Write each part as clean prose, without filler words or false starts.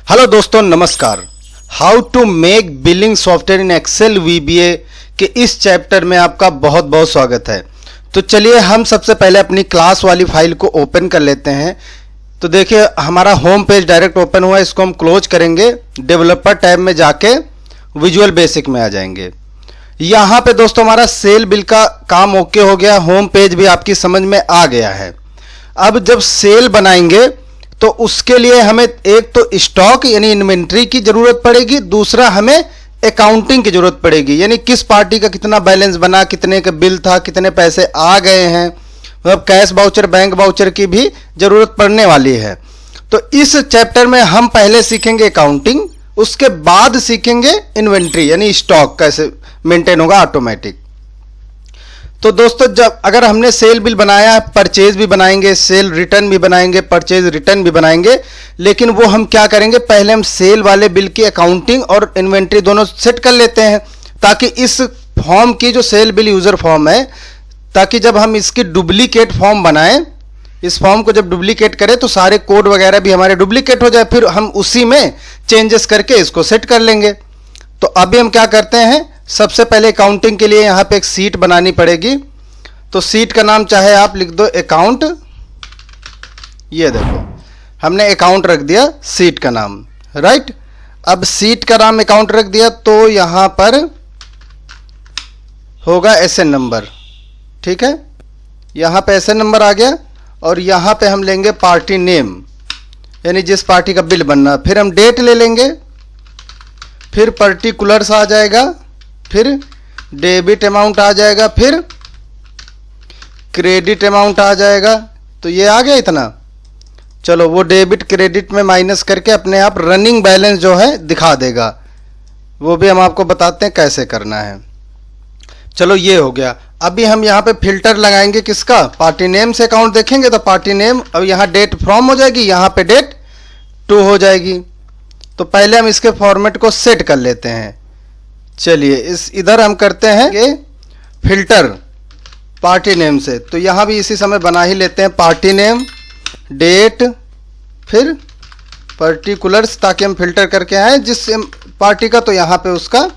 Hello दोस्तों, नमस्कार। How to make billing software in Excel VBA के इस चैप्टर में आपका बहुत बहुत स्वागत है। तो चलिए हम सबसे पहले अपनी क्लास वाली फाइल को ओपन कर लेते हैं। तो देखिए हमारा होम पेज डायरेक्ट ओपन हुआ है, इसको हम क्लोज करेंगे। डेवलपर टैब में जाके विजुअल बेसिक में आ जाएंगे। यहाँ पे दोस्तों हमारा सेल बिल का काम ओके हो गया, होम पेज भी आपकी समझ में आ गया है। अब जब सेल बनाएंगे तो उसके लिए हमें एक तो स्टॉक यानी इन्वेंट्री की जरूरत पड़ेगी, दूसरा हमें अकाउंटिंग की जरूरत पड़ेगी, यानी किस पार्टी का कितना बैलेंस बना, कितने का बिल था, कितने पैसे आ गए हैं, मतलब कैश वाउचर, बैंक वाउचर की भी जरूरत पड़ने वाली है। तो इस चैप्टर में हम पहले सीखेंगे अकाउंटिंग, उसके बाद सीखेंगे इन्वेंट्री यानी स्टॉक कैसे मेंटेन होगा ऑटोमेटिक। तो दोस्तों जब अगर हमने सेल बिल बनाया, परचेज भी बनाएंगे, सेल रिटर्न भी बनाएंगे, परचेज रिटर्न भी बनाएंगे, लेकिन वो हम क्या करेंगे, पहले हम सेल वाले बिल की अकाउंटिंग और इन्वेंट्री दोनों सेट कर लेते हैं, ताकि इस फॉर्म की जो सेल बिल यूजर फॉर्म है, ताकि जब हम इसकी डुप्लीकेट फॉर्म बनाएं, इस फॉर्म को जब डुप्लीकेट करें तो सारे कोड वगैरह भी हमारे डुप्लीकेट हो जाए, फिर हम उसी में चेंजेस करके इसको सेट कर लेंगे। तो अभी हम क्या करते हैं, सबसे पहले अकाउंटिंग के लिए यहाँ पे एक सीट बनानी पड़ेगी। तो सीट का नाम चाहे आप लिख दो अकाउंट। ये देखो हमने अकाउंट रख दिया सीट का नाम, राइट। अब सीट का नाम अकाउंट रख दिया तो यहाँ पर होगा एसएन नंबर, ठीक है। यहाँ पे एसएन नंबर आ गया और यहाँ पे हम लेंगे पार्टी नेम, यानी जिस पार्टी का बिल बनना। फिर हम डेट ले लेंगे, फिर पर्टिकुलर्स आ जाएगा, फिर डेबिट अमाउंट आ जाएगा, फिर क्रेडिट अमाउंट आ जाएगा। तो ये आ गया इतना। चलो वो डेबिट क्रेडिट में माइनस करके अपने आप रनिंग बैलेंस जो है दिखा देगा, वो भी हम आपको बताते हैं कैसे करना है। चलो ये हो गया। अभी हम यहाँ पे फिल्टर लगाएंगे किसका, पार्टी नेम से अकाउंट देखेंगे तो पार्टी नेम, अब यहाँ डेट फ्रॉम हो जाएगी, यहाँ पे डेट टू हो जाएगी। तो पहले हम इसके फॉर्मेट को सेट कर लेते हैं। चलिए इस इधर हम करते हैं कि फिल्टर पार्टी नेम से, तो यहाँ भी इसी समय बना ही लेते हैं पार्टी नेम, डेट, फिर पर्टिकुलर्स, ताकि हम फिल्टर करके आए जिस पार्टी का, तो यहाँ पे उसका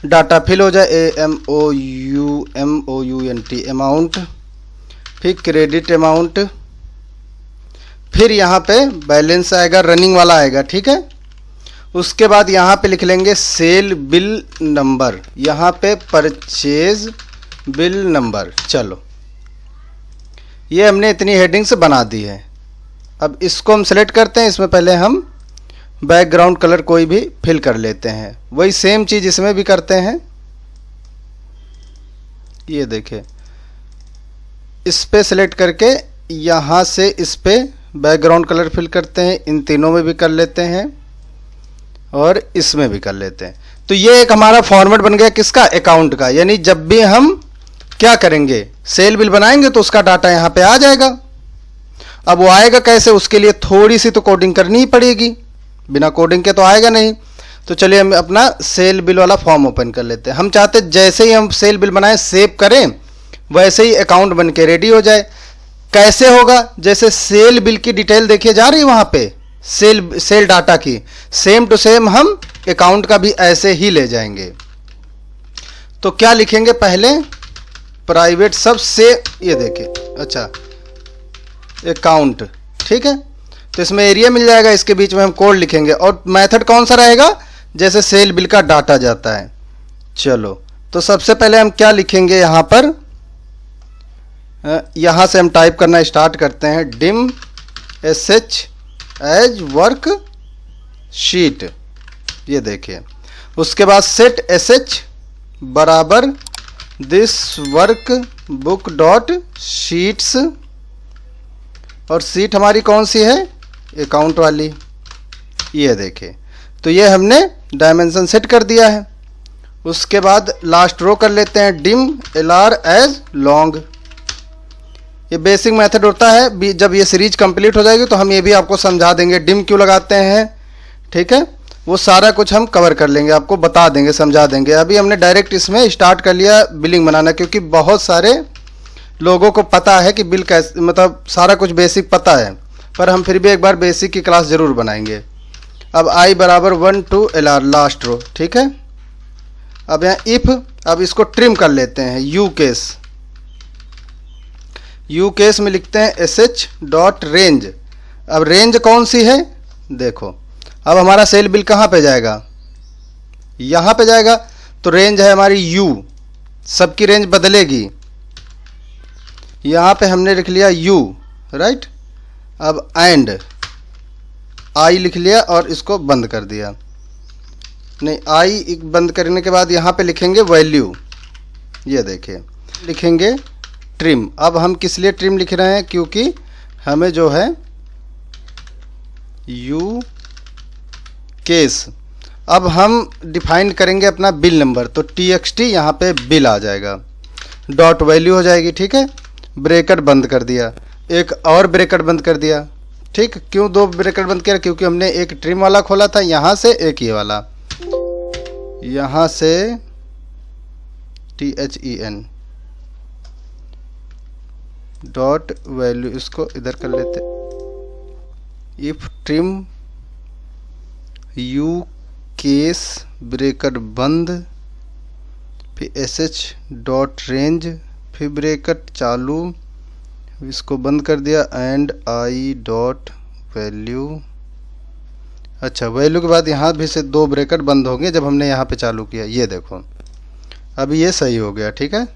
डाटा फिल हो जाए। AMOUNT अमाउंट, फिर क्रेडिट अमाउंट, फिर यहाँ पे बैलेंस आएगा, रनिंग वाला आएगा, ठीक है। उसके बाद यहाँ पे लिख लेंगे सेल बिल नंबर, यहाँ पे परचेज बिल नंबर। चलो ये हमने इतनी हेडिंग्स बना दी है। अब इसको हम सेलेक्ट करते हैं, इसमें पहले हम बैकग्राउंड कलर कोई भी फिल कर लेते हैं, वही सेम चीज़ इसमें भी करते हैं। ये देखिए इस पे सेलेक्ट करके यहाँ से इस पे बैकग्राउंड कलर फिल करते हैं, इन तीनों में भी कर लेते हैं और इसमें भी कर लेते हैं। तो ये एक हमारा फॉर्मेट बन गया किसका, अकाउंट का। यानी जब भी हम क्या करेंगे, सेल बिल बनाएंगे तो उसका डाटा यहाँ पे आ जाएगा। अब वो आएगा कैसे, उसके लिए थोड़ी सी तो कोडिंग करनी ही पड़ेगी, बिना कोडिंग के तो आएगा नहीं। तो चलिए हम अपना सेल बिल वाला फॉर्म ओपन कर लेते हैं। हम चाहते जैसे ही हम सेल बिल बनाएं, सेव करें, वैसे ही अकाउंट बन के रेडी हो जाए। कैसे होगा, जैसे सेल बिल की डिटेल देखिए जा रही है वहाँ पे, सेल डाटा की, सेम टू सेम हम अकाउंट का भी ऐसे ही ले जाएंगे। तो क्या लिखेंगे, पहले प्राइवेट सब से, ये देखिए, अच्छा अकाउंट, ठीक है। तो इसमें एरिया मिल जाएगा, इसके बीच में हम कोड लिखेंगे और मेथड कौन सा रहेगा, जैसे सेल बिल का डाटा जाता है। चलो तो सबसे पहले हम क्या लिखेंगे, यहाँ पर यहाँ से हम टाइप करना स्टार्ट करते हैं, dim SH as worksheet. ये देखिए उसके बाद सेट SH बराबर this workbook dot sheets, और सीट हमारी कौन सी है, अकाउंट वाली। ये देखिए तो ये हमने डायमेंशन सेट कर दिया है। उसके बाद लास्ट रो कर लेते हैं, डिम LR एज लॉन्ग। ये बेसिक मेथड होता है, जब ये सीरीज कंप्लीट हो जाएगी तो हम ये भी आपको समझा देंगे डिम क्यों लगाते हैं, ठीक है। वो सारा कुछ हम कवर कर लेंगे, आपको बता देंगे, समझा देंगे। अभी हमने डायरेक्ट इसमें स्टार्ट कर लिया बिलिंग बनाना, क्योंकि बहुत सारे लोगों को पता है कि बिल कैसे, मतलब सारा कुछ बेसिक पता है, पर हम फिर भी एक बार बेसिक की क्लास ज़रूर बनाएंगे। अब i बराबर 1 to LR लास्ट रो, ठीक है। अब यहाँ इफ, अब इसको ट्रिम कर लेते हैं, यू केस में लिखते हैं sh डॉट रेंज। अब रेंज कौन सी है देखो, अब हमारा सेल बिल कहाँ पे जाएगा, यहाँ पे जाएगा, तो रेंज है हमारी u, सबकी रेंज बदलेगी, यहाँ पे हमने लिख लिया u, राइट। अब एंड i लिख लिया और इसको बंद कर दिया, नहीं i बंद करने के बाद यहाँ पे लिखेंगे वैल्यू, ये देखिए लिखेंगे ट्रिम। अब हम किस लिए ट्रिम लिख रहे हैं, क्योंकि हमें जो है यू केस, अब हम डिफाइन करेंगे अपना बिल नंबर, तो txt यहाँ पे बिल आ जाएगा, डॉट वैल्यू हो जाएगी, ठीक है। ब्रैकेट बंद कर दिया, एक और ब्रैकेट बंद कर दिया, ठीक। क्यों दो ब्रैकेट बंद किया, क्योंकि हमने एक ट्रिम वाला खोला था यहाँ से, एक ये वाला यहाँ से THEN डॉट वैल्यू, इसको इधर कर लेते, if trim you case bracket बंद, फिर sh डॉट रेंज, फिर ब्रैकेट चालू, इसको बंद कर दिया, एंड i डॉट वैल्यू। अच्छा, वैल्यू के बाद यहाँ भी से दो ब्रैकेट बंद होंगे जब हमने यहाँ पे चालू किया, ये देखो अभी ये सही हो गया, ठीक है।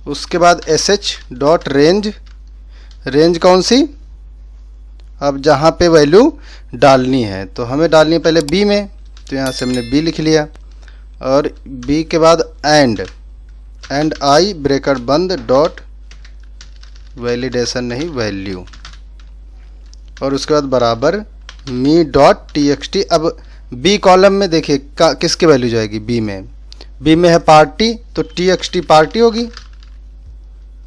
उसके बाद sh डॉट रेंज, रेंज कौन सी, अब जहाँ पे वैल्यू डालनी है, तो हमें डालनी है पहले b में, तो यहाँ से हमने b लिख लिया, और b के बाद एंड i ब्रैकेट बंद डॉट वैलिडेशन नहीं वैल्यू, और उसके बाद बराबर मी डॉट txt। अब b कॉलम में देखिए किसकी वैल्यू जाएगी, b में है पार्टी, तो txt पार्टी होगी,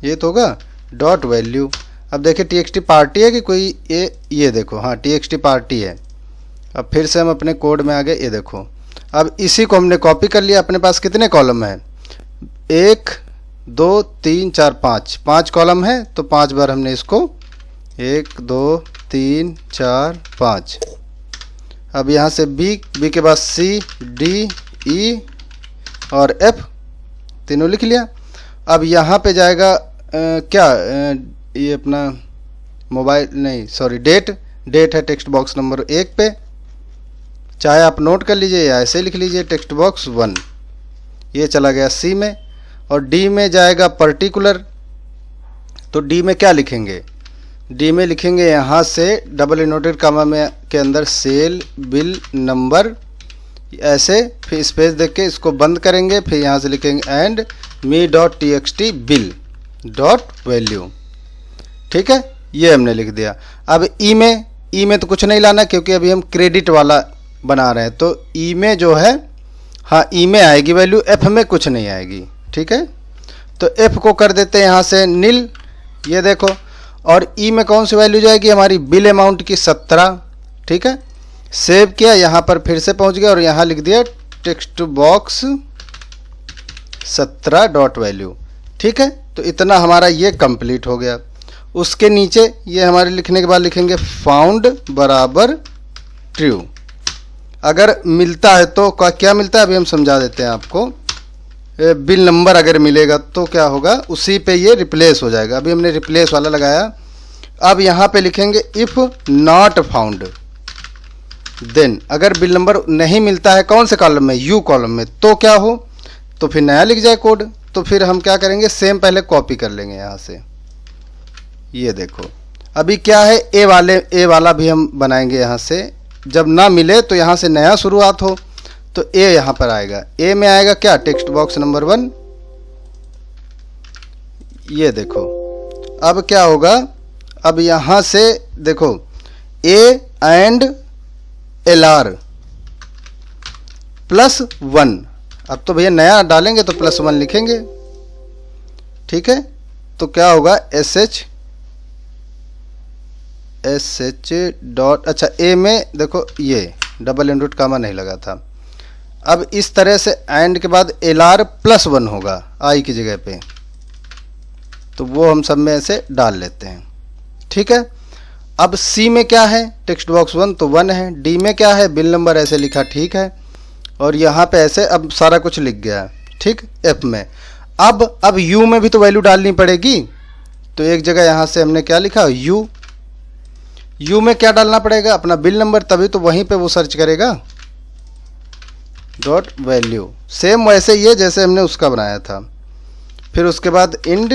ये तो होगा डॉट वैल्यू। अब देखिए txt पार्टी है कि कोई, ये देखो, हाँ txt पार्टी है। अब फिर से हम अपने कोड में आ गए, ये देखो, अब इसी को हमने कॉपी कर लिया। अपने पास कितने कॉलम हैं, 1 2 3 4 5 कॉलम है, तो 5 बार हमने इसको 1 2 3 4 5। अब यहाँ से बी के बाद सी डी ई और एफ तीनों लिख लिया। अब यहाँ पे जाएगा ये अपना मोबाइल नहीं सॉरी डेट है टेक्स्ट बॉक्स नंबर 1 पे, चाहे आप नोट कर लीजिए या ऐसे लिख लीजिए टेक्स्ट बॉक्स 1, ये चला गया सी में। और डी में जाएगा पर्टिकुलर, तो डी में क्या लिखेंगे, डी में लिखेंगे यहाँ से डबल इनवर्टेड कामा में के अंदर सेल बिल नंबर, ऐसे, फिर स्पेस देख के इसको बंद करेंगे, फिर यहाँ से लिखेंगे and me dot txt bill dot value, ठीक है, ये हमने लिख दिया। अब ई में तो कुछ नहीं लाना, क्योंकि अभी हम क्रेडिट वाला बना रहे हैं, तो ई में जो है, हाँ ई में आएगी वैल्यू, एफ में कुछ नहीं आएगी, ठीक है। तो एफ को कर देते हैं यहाँ से नील, ये देखो, और ई में कौन सी वैल्यू जाएगी हमारी, बिल अमाउंट की 17, ठीक है। सेव किया, यहाँ पर फिर से पहुँच गया और यहाँ लिख दिया टेक्स्ट बॉक्स 17 डॉट वैल्यू, ठीक है। तो इतना हमारा ये कंप्लीट हो गया। उसके नीचे ये हमारे लिखने के बाद लिखेंगे फाउंड बराबर ट्रू। अगर मिलता है तो क्या मिलता है, अभी हम समझा देते हैं आपको। बिल नंबर अगर मिलेगा तो क्या होगा, उसी पे ये रिप्लेस हो जाएगा। अभी हमने रिप्लेस वाला लगाया। अब यहाँ पे लिखेंगे इफ़ नॉट फाउंड, देन अगर बिल नंबर नहीं मिलता है कौन से कॉलम में, यू कॉलम में, तो क्या हो, तो फिर नया लिख जाए कोड। तो फिर हम क्या करेंगे, सेम पहले कॉपी कर लेंगे यहाँ से, ये देखो। अभी क्या है, ए वाला भी हम बनाएंगे यहाँ से। जब ना मिले तो यहाँ से नया शुरुआत हो, तो ए यहाँ पर आएगा। ए में आएगा क्या, टेक्स्ट बॉक्स नंबर 1, ये देखो। अब क्या होगा, अब यहाँ से देखो ए एंड LR +1। अब तो भैया नया डालेंगे तो +1 लिखेंगे, ठीक है। तो क्या होगा, SH डॉट, अच्छा ए में देखो ये डबल इनवर्ट कामा नहीं लगा था। अब इस तरह से एंड के बाद LR +1 होगा आई की जगह पे, तो वो हम सब में ऐसे डाल लेते हैं, ठीक है। अब सी में क्या है, टेक्स्ट बॉक्स 1 तो 1 है, डी में क्या है, बिल नंबर ऐसे लिखा, ठीक है, और यहाँ पे ऐसे अब सारा कुछ लिख गया, ठीक। एफ में अब यू में भी तो वैल्यू डालनी पड़ेगी, तो एक जगह यहाँ से हमने क्या लिखा, यू में क्या डालना पड़ेगा, अपना बिल नंबर, तभी तो वहीं पे वो सर्च करेगा, डॉट वैल्यू, सेम वैसे ही है जैसे हमने उसका बनाया था। फिर उसके बाद इंड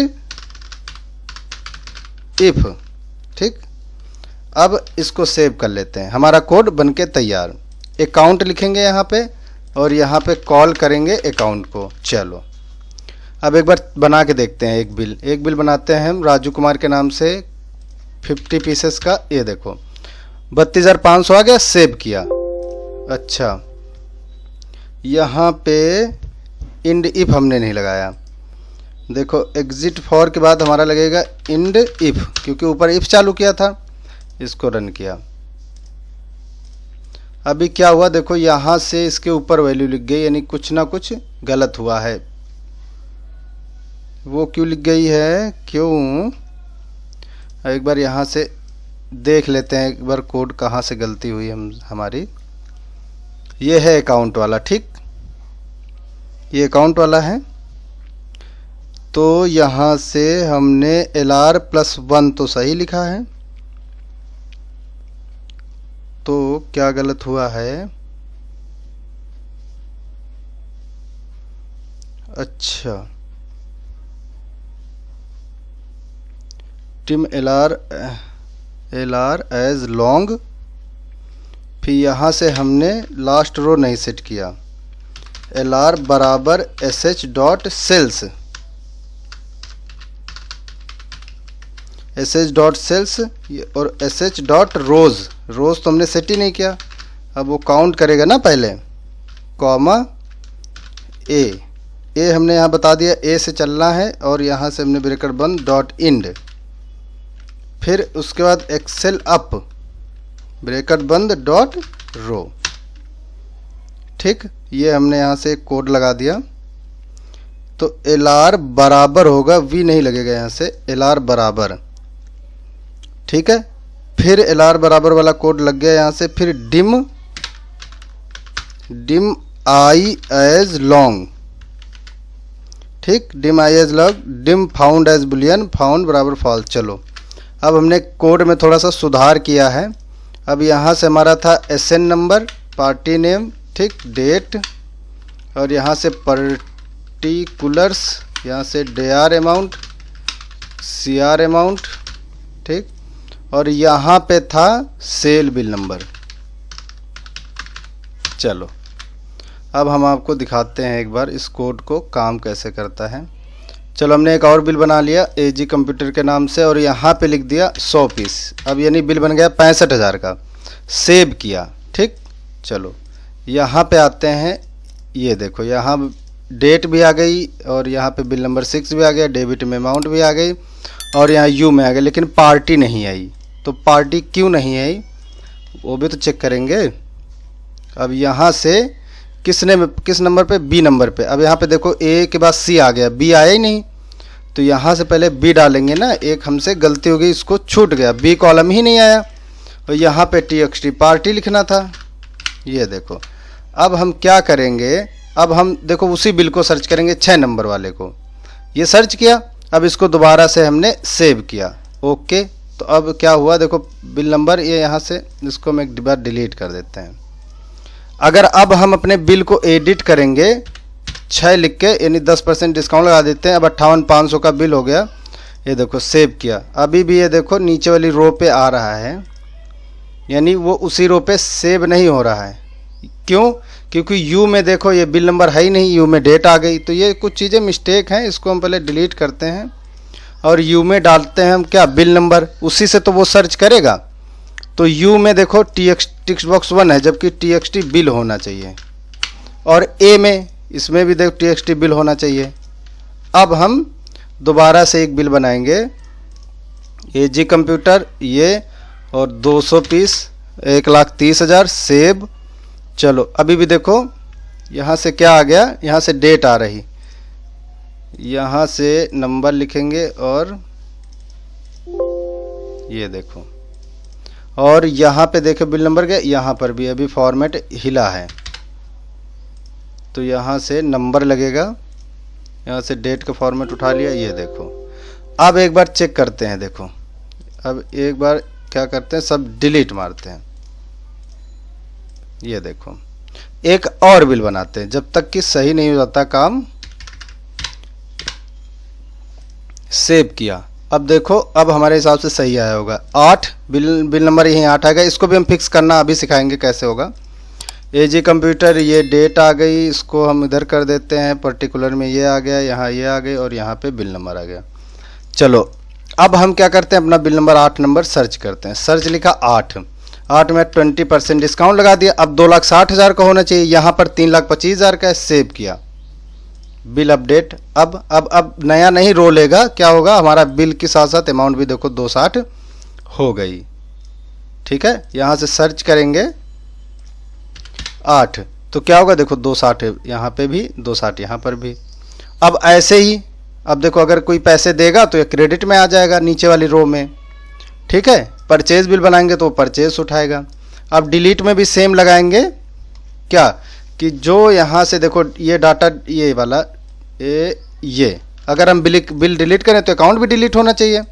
इफ, ठीक। अब इसको सेव कर लेते हैं, हमारा कोड बनके तैयार। अकाउंट लिखेंगे यहाँ पे और यहाँ पे कॉल करेंगे अकाउंट को। चलो अब एक बार बना के देखते हैं। एक बिल बनाते हैं हम राजू कुमार के नाम से 50 पीसेस का। ये देखो 32,500 आ गया, सेव किया। अच्छा यहाँ पे इंड इफ हमने नहीं लगाया, देखो एग्जिट फॉर के बाद हमारा लगेगा इंड इफ, क्योंकि ऊपर इफ चालू किया था। इसको रन किया, अभी क्या हुआ देखो, यहाँ से इसके ऊपर वैल्यू लिख गई, यानी कुछ ना कुछ गलत हुआ है। वो क्यों लिख गई है, क्यों, एक बार यहाँ से देख लेते हैं, एक बार कोड कहाँ से गलती हुई हमारी। ये है अकाउंट वाला, ठीक, ये अकाउंट वाला है। तो यहाँ से हमने LR+1 तो सही लिखा है, तो क्या गलत हुआ है, अच्छा टिम LR एज लॉन्ग, फिर यहाँ से हमने लास्ट रो नहीं सेट किया, LR बराबर sh.cells, sh.cells और sh.rows, रोज तो हमने सेट ही नहीं किया। अब वो काउंट करेगा ना पहले, कॉमा ए हमने यहाँ बता दिया, ए से चलना है, और यहाँ से हमने ब्रैकेट बंद डॉट इंड, फिर उसके बाद एक्सेल अप ब्रैकेट बंद डॉट रो, ठीक। ये हमने यहाँ से कोड लगा दिया। तो LR बराबर होगा, V नहीं लगेगा यहाँ से, LR बराबर, ठीक है। फिर LR बराबर वाला कोड लग गया यहाँ से, फिर डिम आई एज लॉन्ग, ठीक, dim I as long, dim found as Boolean, found बराबर फॉल्स। चलो अब हमने कोड में थोड़ा सा सुधार किया है। अब यहाँ से हमारा था SN नंबर, पार्टी नेम, ठीक, डेट, और यहाँ से पर्टिकुलर्स, यहाँ से DR अमाउंट, CR अमाउंट, ठीक, और यहाँ पे था सेल बिल नंबर। चलो अब हम आपको दिखाते हैं एक बार इस कोड को काम कैसे करता है। चलो हमने एक और बिल बना लिया AG कंप्यूटर के नाम से, और यहाँ पे लिख दिया 100 पीस। अब यानी बिल बन गया 65,000 का, सेव किया, ठीक। चलो यहाँ पे आते हैं, ये देखो यहाँ डेट भी आ गई, और यहाँ पे बिल नंबर 6 भी आ गया, डेबिट में अमाउंट भी आ गई, और यहाँ यू में आ गया, लेकिन पार्टी नहीं आई। तो पार्टी क्यों नहीं आई वो भी तो चेक करेंगे। अब यहाँ से किस नंबर पे, बी नंबर पे। अब यहाँ पे देखो ए के बाद सी आ गया, बी आया ही नहीं, तो यहाँ से पहले बी डालेंगे ना, एक हमसे गलती हो गई, इसको छूट गया, बी कॉलम ही नहीं आया, और यहाँ पे TXT पार्टी लिखना था। ये देखो अब हम क्या करेंगे, अब हम देखो उसी बिल को सर्च करेंगे, 6 नंबर वाले को, ये सर्च किया। अब इसको दोबारा से हमने सेव किया, ओके। तो अब क्या हुआ देखो, बिल नंबर, ये यहाँ से इसको हम एक बार डिलीट कर देते हैं। अगर अब हम अपने बिल को एडिट करेंगे 6 लिख के, यानी 10% डिस्काउंट लगा देते हैं। अब 58,500 का बिल हो गया, ये देखो सेव किया। अभी भी ये देखो नीचे वाली रो पे आ रहा है, यानी वो उसी रो पे सेव नहीं हो रहा है। क्यों, क्योंकि यू में देखो ये बिल नंबर है ही नहीं, यू में डेट आ गई। तो ये कुछ चीज़ें मिस्टेक हैं, इसको हम पहले डिलीट करते हैं, और यू में डालते हैं हम क्या, बिल नंबर, उसी से तो वो सर्च करेगा। तो यू में देखो टेक्स्ट बॉक्स 1 है, जबकि TXT बिल होना चाहिए, और ए में, इसमें भी देखो TXT बिल होना चाहिए। अब हम दोबारा से एक बिल बनाएंगे, AG कंप्यूटर, ये, और 200 पीस 1,30,000, सेव। चलो अभी भी देखो यहाँ से क्या आ गया, यहाँ से डेट आ रही, यहाँ से नंबर लिखेंगे, और ये देखो और यहाँ पे देखो बिल नंबर के, यहाँ पर भी अभी फॉर्मेट हिला है, तो यहाँ से नंबर लगेगा, यहाँ से डेट का फॉर्मेट उठा लिया, ये देखो। अब एक बार चेक करते हैं, देखो अब एक बार क्या करते हैं, सब डिलीट मारते हैं, ये देखो। एक और बिल बनाते हैं, जब तक कि सही नहीं हो जाता काम। सेव किया, अब देखो अब हमारे हिसाब से सही आया होगा। 8 बिल नंबर यहीं 8 आ गया। इसको भी हम फिक्स करना अभी सिखाएंगे कैसे होगा। एजी कंप्यूटर, ये डेट आ गई, इसको हम इधर कर देते हैं, पर्टिकुलर में ये आ गया, यहाँ ये आ गई और यहाँ पे बिल नंबर आ गया। चलो अब हम क्या करते हैं, अपना बिल नंबर 8 नंबर सर्च करते हैं। सर्च लिखा 8 में 20% डिस्काउंट लगा दिया। अब 2,60,000 का होना चाहिए, यहाँ पर 3,25,000 का है। सेव किया, बिल अपडेट। अब नया नहीं रो लेगा, क्या होगा, हमारा बिल के साथ साथ अमाउंट भी देखो 260 हो गई। ठीक है, यहाँ से सर्च करेंगे 8 तो क्या होगा, देखो 260 यहाँ पे भी, 260 यहाँ पर भी। अब ऐसे ही, अब देखो अगर कोई पैसे देगा तो ये क्रेडिट में आ जाएगा नीचे वाली रो में। ठीक है, परचेज बिल बनाएंगे तो परचेज उठाएगा। अब डिलीट में भी सेम लगाएंगे, क्या कि जो यहाँ से देखो ये डाटा, ये वाला ये अगर हम बिल डिलीट करें तो अकाउंट भी डिलीट होना चाहिए,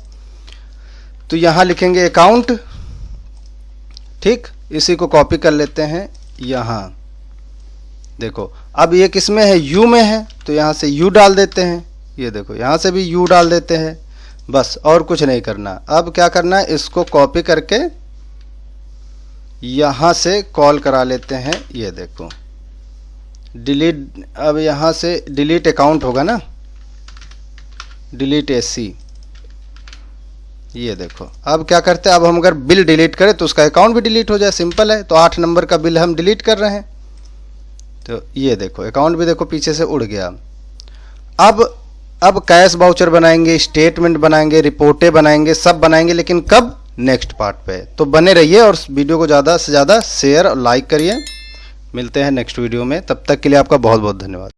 तो यहाँ लिखेंगे अकाउंट। ठीक, इसी को कॉपी कर लेते हैं यहाँ, देखो अब ये किस में है, यू में है, तो यहाँ से यू डाल देते हैं। ये देखो यहाँ से भी यू डाल देते हैं, बस और कुछ नहीं करना। अब क्या करना है, इसको कॉपी करके यहाँ से कॉल करा लेते हैं। ये देखो डिलीट, अब यहाँ से डिलीट अकाउंट होगा ना, डिलीट एसी। ये देखो अब क्या करते हैं, अब हम अगर बिल डिलीट करें तो उसका अकाउंट भी डिलीट हो जाए, सिंपल है। तो 8 नंबर का बिल हम डिलीट कर रहे हैं, तो ये देखो अकाउंट भी देखो पीछे से उड़ गया। अब कैश वाउचर बनाएंगे, स्टेटमेंट बनाएंगे, रिपोर्टें बनाएंगे, सब बनाएंगे, लेकिन कब, नेक्स्ट पार्ट पे। तो बने रहिए और वीडियो को ज़्यादा से ज़्यादा शेयर और लाइक करिए। मिलते हैं नेक्स्ट वीडियो में, तब तक के लिए आपका बहुत बहुत धन्यवाद।